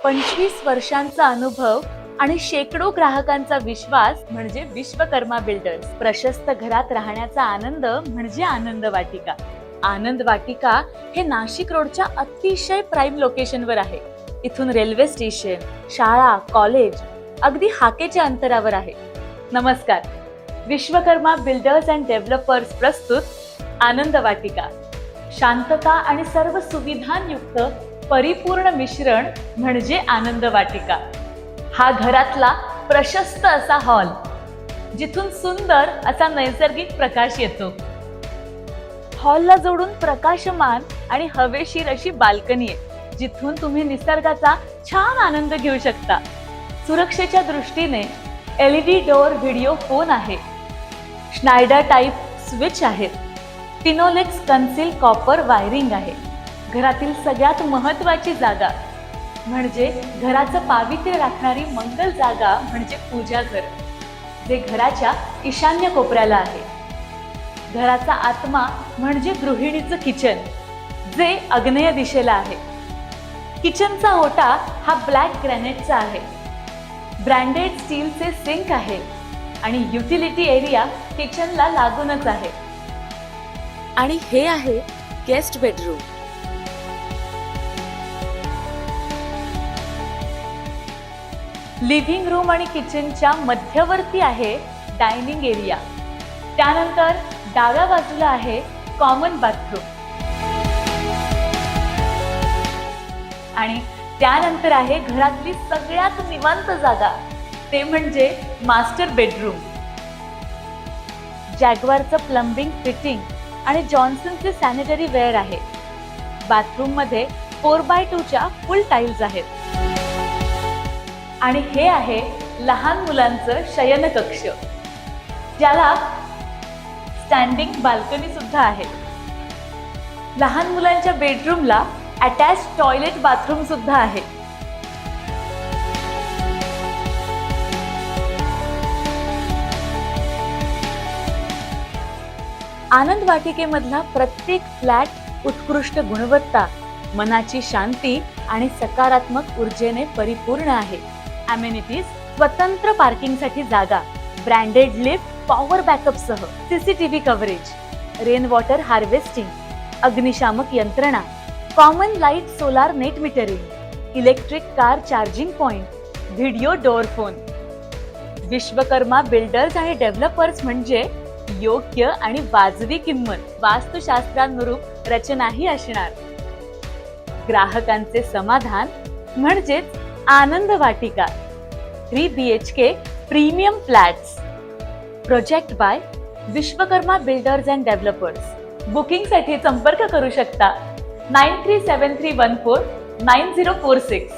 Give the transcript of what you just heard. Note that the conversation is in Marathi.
25 वर्षांचा अनुभव आणि शेकडो ग्राहकांचा विश्वास म्हणजे विश्वकर्मा बिल्डर्स. प्रशस्त घरात राहण्याचा आनंद म्हणजे आनंद वाटिका. आनंद वाटिका हे नाशिक रोडच्या अतिशय प्राईम लोकेशनवर आहे. इथून रेल्वे स्टेशन, शाळा, कॉलेज अगदी हाकेच्या अंतरावर आहे. नमस्कार, विश्वकर्मा बिल्डर्स अँड डेव्हलपर्स प्रस्तुत आनंद वाटिका. शांतता आणि सर्व सुविधांयुक्त परिपूर्ण मिश्रण म्हणजे आनंद वाटिका. हा घरातला प्रशस्त असा हॉल, जिथून सुंदर असा नैसर्गिक प्रकाश येतो. हॉलला जोडून प्रकाशमान आणि हवेशीर अशी बाल्कनी आहे, जिथून तुम्ही निसर्गाचा छान आनंद घेऊ शकता. सुरक्षेच्या दृष्टीने LED डोअर व्हिडिओ फोन आहे. स्नायडर टाईप स्विच आहेत. फिनोलेक्स कन्सील कॉपर वायरिंग आहे. घरातील सगळ्यात महत्वाची जागा म्हणजे घराचं पावित्र्य राखणारी मंगल जागा म्हणजे पूजा घर, जे घराच्या ईशान्य कोपऱ्याला आहे. घराचा आत्मा म्हणजे गृहिणीचं किचन, जे आग्नेय दिशेला आहे. किचनचा ओटा हा ब्लॅक ग्रॅनाइटचा आहे. ब्रँडेड स्टीलचे सिंक आहे आणि युटिलिटी एरिया किचनला लागूनच आहे. आणि हे आहे गेस्ट बेडरूम. लिव्हिंग रूम आणि किचनच्या मध्यवर्ती आहे डायनिंग एरिया. त्यानंतर डाव्या बाजूला आहे कॉमन बाथरूम आणि त्यानंतर आहे घरातली सगळ्यात निवांत जागा, ते म्हणजे मास्टर बेडरूम. जॅग्वारचं प्लंबिंग फिटिंग आणि जॉन्सनचे सॅनिटरी वेअर आहे. बाथरूम मध्ये 4x2 च्या फुल टाईल्स आहेत. आणि हे आहे लहान मुलांचं शयन कक्ष, ज्याला स्टँडिंग बाल्कनी सुद्धा आहे. लहान मुलांच्या बेडरूमला अटॅच टॉयलेट बाथरूम सुद्धा आहे. आनंद वाटिकेमधला प्रत्येक फ्लॅट उत्कृष्ट गुणवत्ता, मनाची शांती आणि सकारात्मक ऊर्जेने परिपूर्ण आहे. अमेनिटीज, स्वतंत्र पार्किंगसाठी जागा, ब्रँडेड लिफ्ट, पॉवर बॅकअप सह CCTV coverage, rain water harvesting, अग्निशामक यंत्रणा, common light solar net metering, electric car charging point, video door phone. Vishwakarma builders आणि डेव्हलपर्स म्हणजे योग्य आणि वाजवी किंमत, वास्तुशास्त्रानुरूप रचनाही असणार. ग्राहकांचे समाधान म्हणजेच आनंद वाटिका. 3 BHK premium flats. Project by Vishwakarma builders and developers. बुकिंगसाठी संपर्क करू शकता 9373149046.